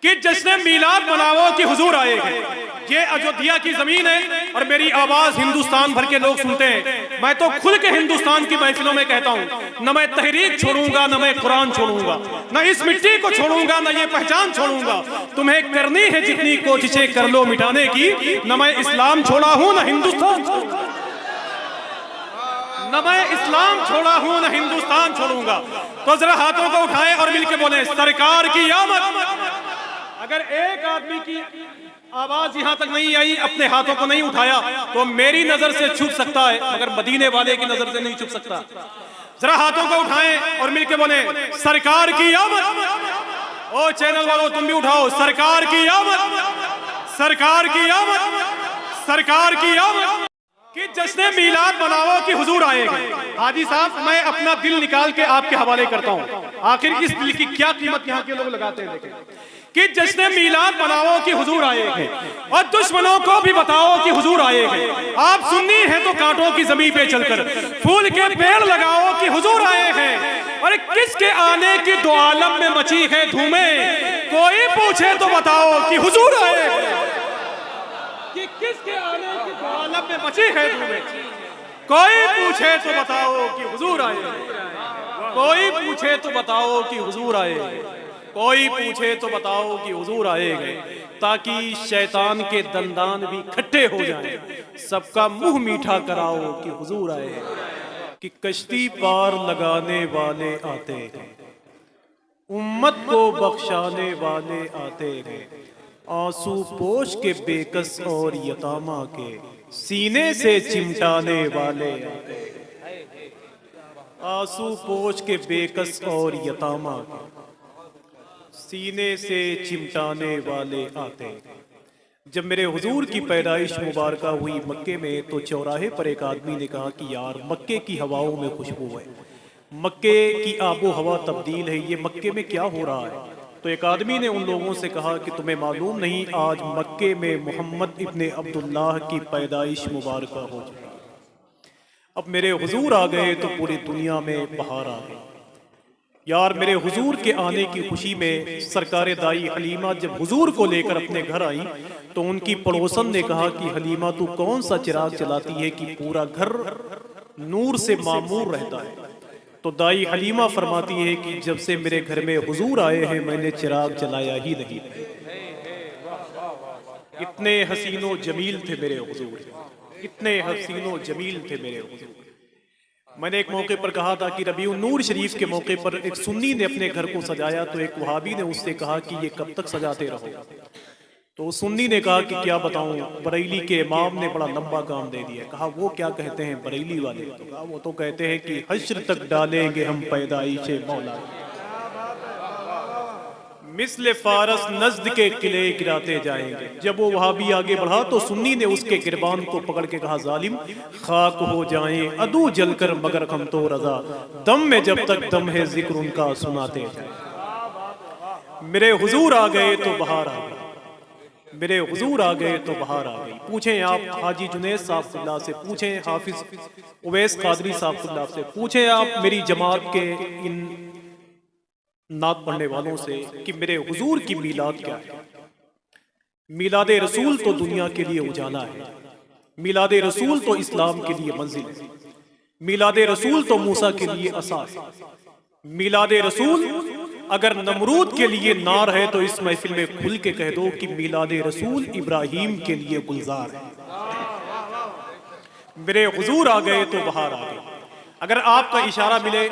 कि जश्न मीलाद मनाओ कि हुजूर आएंगे। ये अयोध्या की जमीन है और मेरी आवाज हिंदुस्तान भर के लोग सुनते हैं। मैं तो खुल के हिंदुस्तान की महफिलों में कहता हूँ, न मैं तहरीक छोड़ूंगा, न मैं कुरान छोड़ूंगा, न इस मिट्टी को छोड़ूंगा, न ये पहचान छोड़ूंगा। तुम्हें करनी है जितनी कोशिशें कर लो मिटाने की, न मैं इस्लाम छोड़ा हूं न हिंदुस्तान, न मैं इस्लाम छोड़ा हूं न हिंदुस्तान छोड़ूंगा। तो जरा हाथों को उठाएं और मिलके बोले सरकार की आमद। अगर एक आदमी की आवाज यहां तक नहीं आई, अपने हाथों को नहीं उठाया, तो मेरी नजर से छुप सकता है मगर मदीने वाले की नजर से नहीं छुप सकता। जरा हाथों को उठाएं और मिलके बोले सरकार की आमद। ओ चैनल वालों तुम भी उठाओ, सरकार की आमद, सरकार की आमद, सरकार की आमद। कि जश्न मीलाद मनाओ कि हुजूर आएंगे। हाजी साहब मैं अपना दिल निकाल के आपके हवाले करता हूं, आखिर इस दिल की क्या कीमत यहाँ के लोग लगाते हैं। देखें कि जश्न मीलाद मनाओ कि हुजूर आएंगे और दुश्मनों को भी बताओ कि हुजूर आएंगे। आप सुन्नी हैं तो कांटों की जमीन पे चलकर फूल के पेड़ लगाओ कि हुजूर आए हैं। और किसके आने की दो आलम में मची है धूमें, कोई पूछे तो बताओ कि हुजूर आए हैं। कि किसके आने की दो आलम में मची है धूमें, कोई पूछे तो बताओ कि हुजूर आए हैं। कोई पूछे तो बताओ कि हुजूर आए हैं। कोई पूछे तो बताओ कि हुजूर आएंगे, ताकि शैतान के दंदान भी खट्टे हो जाएं। सबका मुंह मीठा कराओ कि हुजूर आए हैं। कि कश्ती पार लगाने वाले आते हैं, उम्मत को बख्शाने वाले आते हैं। आंसू पोष के बेकस और यतामा के सीने से चिमटाने वाले आते हैं। आंसू पोष के बेकस और यतामा के सीने से चिमटाने वाले आते। जब मेरे हुजूर की पैदाइश मुबारक हुई मक्के में, तो चौराहे पर एक आदमी ने कहा कि यार मक्के की हवाओं में खुशबू है, मक्के की आबो हवा तब्दील है, ये मक्के में क्या हो रहा है। तो एक आदमी ने उन लोगों से कहा कि तुम्हें मालूम नहीं, आज मक्के में मोहम्मद इब्ने अब्दुल्लाह की पैदाइश मुबारक हो जाए। अब मेरे हुजूर आ गए तो पूरी दुनिया में बहार आ गई। यार मेरे हुजूर के आने की खुशी में सरकारे दाई हलीमा जब हुजूर को लेकर अपने घर आई, तो उनकी पड़ोसन ने कहा कि हलीमा तू कौन सा चिराग जलाती है कि पूरा घर नूर से मामूर रहता है। तो दाई हलीमा फरमाती है कि जब से मेरे घर में हुजूर आए हैं मैंने चिराग जलाया ही नहीं। इतने हसीनो जमील थे मेरे हुजूर, इतने हसीनो जमील थे मेरे हुजूर। मैंने एक मौके पर कहा था कि रबीउन नूर शरीफ के मौके पर एक सुन्नी ने अपने घर को सजाया, तो एक वहाबी ने उससे कहा कि ये कब तक सजाते रहो। तो सुन्नी ने कहा कि क्या बताऊं, बरेली के इमाम ने बड़ा लंबा काम दे दिया। कहा वो क्या कहते हैं बरेली वाले? तो कहा वो तो कहते हैं कि हश्र तक डालेंगे हम पैदाइशे मौला, मिस्ले फारस नज्द के किले गिराते जाएंगे। जब वो वहाबी आगे बढ़ा तो सुन्नी ने उसके गिरबान को पकड़ के कहा जालिम खाक हो जाएं अदू जलकर मगर हम तो रजा, दम में जब तक दम है जिक्र उनका सुनाते जाएं। मेरे हुजूर आ गए तो बहार आ गई, मेरे हुजूर आ गए तो बहार आ गई। पूछें आप हाजी जुनैद साहब से, पूछें हाफिज उवैस कादरी साहब से, पूछें आप मेरी जमात के इन नात पढ़ने वालों से कि मेरे हुजूर की मीलाद क्या है। मीलाद रसूल तो दुनिया के लिए उजाला है, मीलाद रसूल तो इस्लाम के लिए मंजिल है, मीलाद रसूल तो मूसा के लिए असास है। मीलाद रसूल अगर नमरूद के लिए नार है तो इस महफिल में खुल के कह दो कि मीलाद रसूल इब्राहिम के लिए गुलजार है। मेरे हुजूर आ गए तो बहार आ गई। अगर आपका इशारा मिले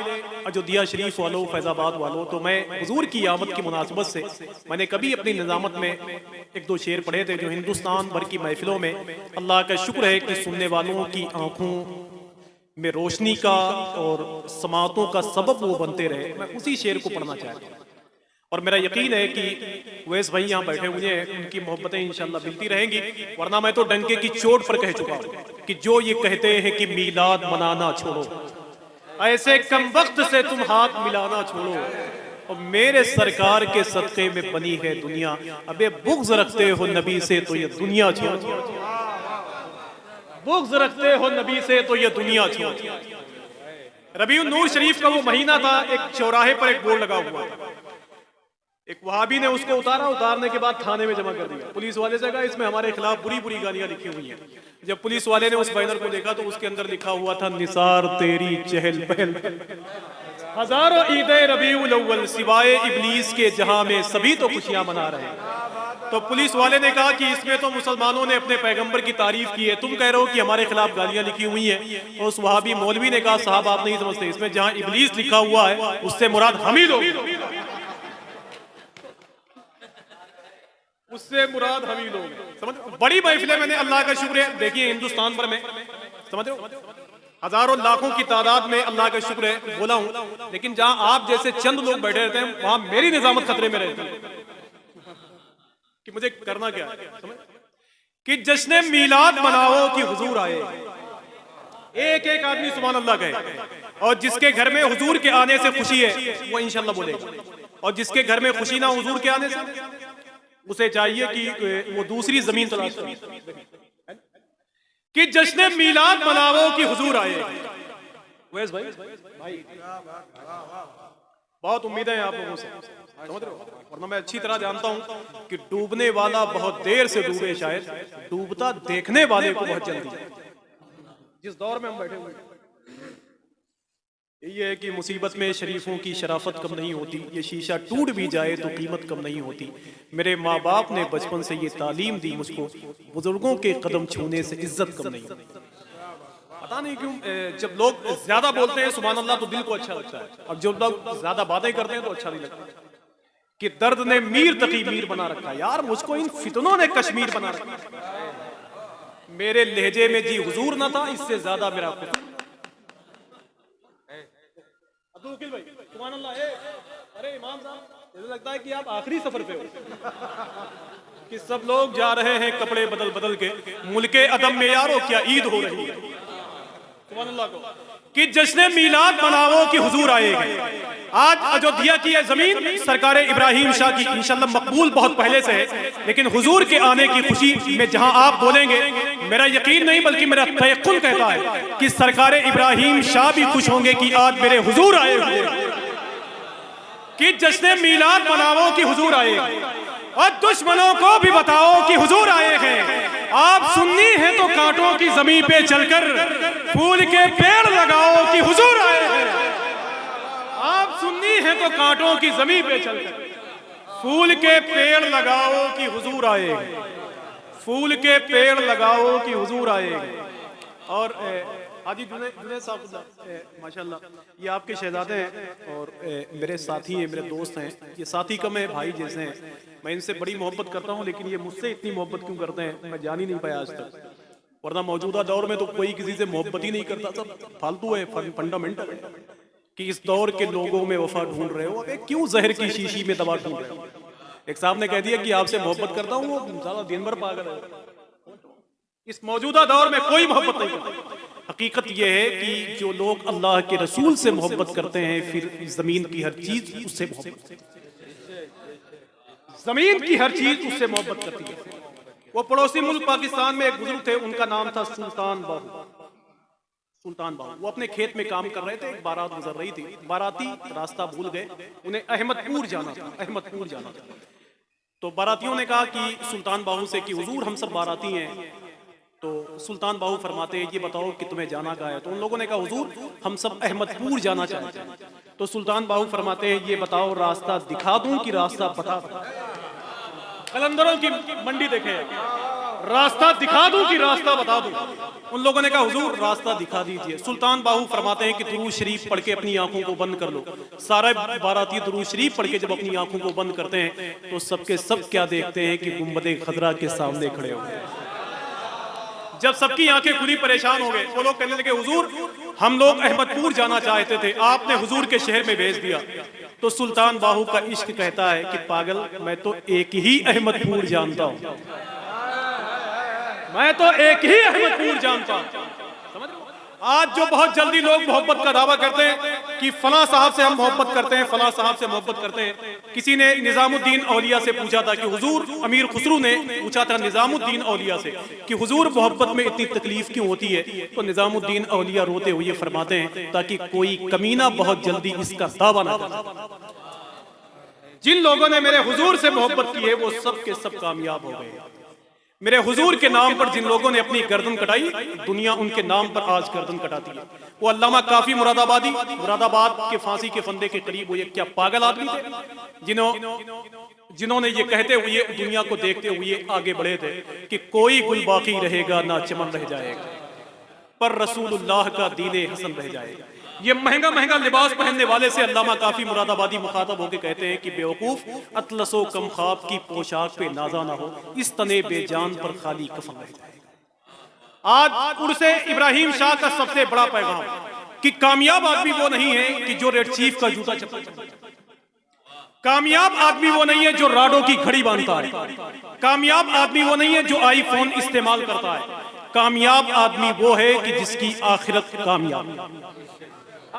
अयोध्या शरीफ वालों, फैजाबाद वालों, तो मैं हुजूर की आमद की मुनासिबत से मैंने कभी अपनी निजामत में एक दो शेर पढ़े थे जो हिंदुस्तान भर की महफिलों में अल्लाह का शुक्र है कि सुनने वालों की आंखों में रोशनी का और समातों का सबब वो बनते रहे। मैं उसी शेर को पढ़ना चाहता हूँ और मेरा यकीन है कि वैस भाई यहाँ बैठे हुए हैं, उनकी मोहब्बतें इंशाल्लाह मिलती रहेंगी। वरना मैं तो डंके की चोट पर कह चुका हूँ कि जो ये कहते हैं कि मीलाद मनाना छोड़ो, ऐसे कम वक्त से तुम हाथ मिलाना छोड़ो, और मेरे सरकार के सदक़े में बनी है दुनिया। अबे बुग़्ज़ रखते हो नबी से तो ये दुनिया छोड़ो, बुग़्ज़ रखते हो नबी से तो ये दुनिया छोड़ो। रबीउन नूर शरीफ का वो महीना था, एक चौराहे पर एक बोर्ड लगा हुआ था, एक वहाबी ने उसको उतारने के बाद थाने में जमा कर दिया। पुलिस वाले से कहा इसमें हमारे खिलाफ बुरी बुरी गालियां लिखी हुई हैं। जब पुलिस वाले ने उस बैनर को देखा तो उसके अंदर लिखा हुआ था निसार तेरी चहल पहल, हजारों ईदे रबीउल अव्वल सिवाय इब्लीस के जहां में सभी तो खुशियां मना रहे हैं। तो पुलिस वाले ने कहा कि इसमें तो मुसलमानों ने अपने पैगंबर की तारीफ की है, तुम कह रहे हो कि हमारे खिलाफ गालियां लिखी हुई हैं। तो उस वहाबी मौलवी ने कहा साहब आप नहीं समझते, इसमें जहां इब्लीस लिखा हुआ है उससे मुराद हम ही लोग, उससे मुराद हम ही लोग। समझ बड़ी महफिलें मैंने अल्लाह का शुक्र है देखिए हिंदुस्तान भर में, समझ रहे हो, हजारों लाखों की तादाद में अल्लाह का शुक्र है बोला हूं, लेकिन जहां आप जैसे चंद लोग बैठे रहते हैं वहां मेरी निजामत खतरे में रहती है कि मुझे करना क्या है। समझ कि जश्न मीलाद मनाओ कि हुजूर आए, एक एक आदमी सुभान अल्लाह कहे, और जिसके घर में हुजूर के आने से खुशी है वो इंशाल्लाह बोलेगा, और जिसके घर में खुशी ना हुजूर के आने से उसे चाहिए कि वो दूसरी जमीन तलाश करे। कि जश्न मीलाद मनाओ कि हुजूर आए। वैस भाई बहुत उम्मीदें हैं आप लोगों से, समझ रहे हो, वरना मैं अच्छी तरह जानता हूं कि डूबने वाला बहुत देर से डूबे, शायद डूबता देखने वाले को बहुत जल्दी। जिस दौर में हम बैठे हुए ये है कि मुसीबत में शरीफों की शराफत कम नहीं होती, ये शीशा टूट भी जाए तो कीमत कम नहीं होती। मेरे माँ बाप ने बचपन से ये तालीम दी मुझको, बुजुर्गों के कदम छूने से इज्जत कम नहीं होती। पता नहीं क्यों जब लोग ज्यादा बोलते हैं सुभान अल्लाह तो दिल को अच्छा लगता है, और जब लोग ज्यादा बातें करते हैं तो अच्छा नहीं लगता। कि दर्द ने मीर तकी मीर बना रखा, यार मुझको इन फितनों ने कश्मीर बना रखा। मेरे लहजे में जी हुजूर ना था, इससे ज्यादा मेरा वकील भाई सुभान अल्लाह। अरे इमाम साहब मुझे लगता है कि आप आखिरी सफर पे हो कि सब लोग जा रहे हैं कपड़े बदल बदल के, मुल्के अदम में यारो क्या ईद हो रही है। सुभान अल्लाह को कि जश्न मीलाद मनाओ कि हुजूर आएगा। आज अयोध्या की यह जमीन सरकार इब्राहिम शाह की इंशाल्लाह मकबूल बहुत पहले से है, लेकिन हुजूर के आने की खुशी में जहां आप बोलेंगे, मेरा यकीन नहीं बल्कि मेरा तयक्कुन कहता है कि सरकार इब्राहिम शाह भी खुश होंगे कि आज मेरे हुजूर आए हुए। कि जश्न मीलाद मनाओ कि हुजूर आए, और दुश्मनों को भी बताओ कि हुजूर आए हैं। आप सुन्नी हैं तो कांटों की जमीन पे चलकर फूल के पेड़ लगाओ कि हुजूर आए हैं। आप सुन्नी हैं तो कांटों की जमीन पे चलकर फूल के पेड़ लगाओ कि हुजूर आए, फूल के पेड़ लगाओ कि हुजूर आए। और हाजी जुनैद साहब माशाल्लाह ये आपके शहजादे हैं और मेरे साथी हैं, मेरे दोस्त हैं। ये साथी कम है, भाई जैसे हैं। मैं इनसे बड़ी मोहब्बत करता हूँ, लेकिन ये मुझसे इतनी मोहब्बत क्यों करते हैं मैं जान ही नहीं पाया आज तक। वरना मौजूदा दौर में तो कोई किसी से मोहब्बत ही नहीं करता, सब फालतू है, फंडामेंटल। कि इस दौर के लोगों में वफा ढूंढ रहे हो, अबे क्यों जहर की शीशी में दवा ढूंढ रहे हो। एक साहब ने कह दिया कि आपसे मोहब्बत करता हूँ, वो ज्यादा दिन भर पागल है। इस मौजूदा दौर में कोई मोहब्बत नहीं करता। हकीकत यह है कि जो लोग अल्लाह के रसूल से मोहब्बत करते हैं, फिर जमीन की हर चीज उससे मोहब्बत, जमीन की हर चीज उससे मोहब्बत करती है। वो पड़ोसी मुल्क पाकिस्तान में एक बुजुर्ग थे, उनका नाम था सुल्तान बाहू। सुल्तान बाहू वो अपने खेत में काम कर रहे थे, एक बारात गुजर रही थी। बाराती रास्ता भूल गए, उन्हें अहमदपुर जाना था, अहमदपुर जाना था। तो बारातियों ने कहा कि सुल्तान बाहू से कि हुजूर हम सब बाराती हैं। तो सुल्तान बाहू फरमाते हैं ये बताओ कि तुम्हें जाना कहाँ है। तो उन लोगों ने कहा हुजूर हम सब अहमदपुर जाना चाहते हैं। तो सुल्तान बाहू फरमाते हैं ये बताओ रास्ता दिखा दूं कि रास्ता बता दूं। कलंदरों की मंडी देखे, रास्ता दिखा दूं कि रास्ता बता दूं। उन लोगों ने कहा हुजूर रास्ता दिखा दीजिए। सुल्तान बाहू फरमाते हैं कि दुरूद शरीफ पढ़ के अपनी आंखों को बंद कर लो। सारे बाराती दुरूद शरीफ पढ़ के जब अपनी आंखों को बंद करते हैं तो सबके सब क्या देखते हैं कि गुंबदे खजरा के सामने खड़े हो गए। जब सबकी आंखें खुली परेशान हो गए, वो लोग कहने लगे हुजूर हम लोग अहमदपुर जाना चाहते थे, आपने हुजूर के शहर में भेज दिया। तो सुल्तान बाहू का इश्क कहता है कि पागल मैं तो एक ही अहमदपुर जानता हूं, मैं तो एक ही अहमदपुर जानता हूं। समझ लो आज जो बहुत जल्दी लोग मोहब्बत का दावा करते हैं कि फला साहब से हम मोहब्बत करते हैं, फला साहब से मोहब्बत करते हैं। किसी ने निजामुद्दीन औलिया से पूछा था कि हुजूर, अमीर खुसरू ने पूछा था निजामुद्दीन औलिया से कि हुजूर मोहब्बत में इतनी तकलीफ क्यों होती है। तो निजामुद्दीन औलिया रोते हुए फरमाते हैं ताकि कोई कमीना बहुत जल्दी इसका दावा ना कर। जिन लोगों ने मेरे हुजूर से मोहब्बत की है वो सब के सब कामयाब हो गए। मेरे हुजूर के नाम पर जिन लोगों ने अपनी गर्दन कटाई, दुनिया उनके नाम पर आज गर्दन कटाती है। वो अल्लामा काफी मुरादाबादी, मुरादाबाद के फांसी के फंदे के करीब हुए, क्या पागल आदमी थे जिन्होंने ये कहते हुए दुनिया को देखते हुए आगे बढ़े थे कि कोई गुल बाकी रहेगा ना चमन रह जाएगा, पर रसूलुल्लाह का दीने हसन रह जाएगा। ये महंगा महंगा लिबास पहनने वाले से अल्लामा काफी मुरादाबादी मुखातब होकर कहते हैं कि बेवकूफ, अतलसो कम ख्वाब की पोशाक पे नाजा ना हो, इस तने बेजान पर खाली कफन रह जाएगा। आज उर्से इब्राहिम शाह का सबसे बड़ा पैगाम कि कामयाब आदमी वो नहीं है कि जो रेड चीफ का जूता चप्पल, कामयाब आदमी वो नहीं है जो राडो की घड़ी बांधता है, कामयाब आदमी वो नहीं है जो आईफोन इस्तेमाल करता है, कामयाब आदमी वो है कि जिसकी आखिरत कामयाब।